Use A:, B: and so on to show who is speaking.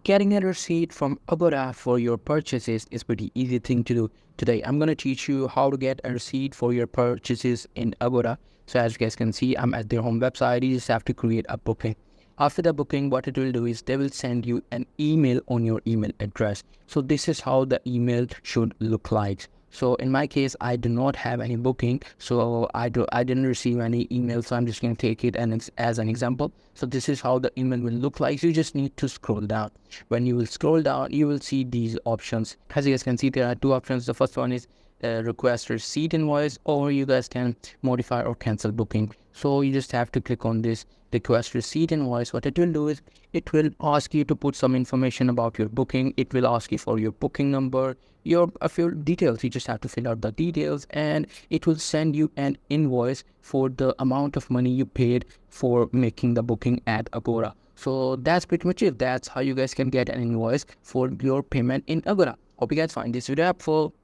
A: Getting a receipt from Agoda for your purchases is pretty easy thing to do. Today, I'm going to teach you how to get a receipt for your purchases in Agoda. So as you guys can see, I'm at their home website. You just have to create a booking. After the booking, what it will do is they will send you an email on your email address. So this is how the email should look like. So in my case, I do not have any booking, so I didn't receive any email. So I'm just going to take it and as an example. So this is how the email will look like. So you just need to scroll down. When you will scroll down, you will see these options. As you guys can see, there are two options. The first one is request receipt invoice, or you guys can modify or cancel booking. So you just have to click on this request receipt invoice. What it will do is it will ask you to put some information about your booking. It will ask you for your booking number, a few details. You just have to fill out the details, and it will send you an invoice for the amount of money you paid for making the booking at Agoda. So that's pretty much it. That's how you guys can get an invoice for your payment in Agoda. Hope you guys find this video helpful.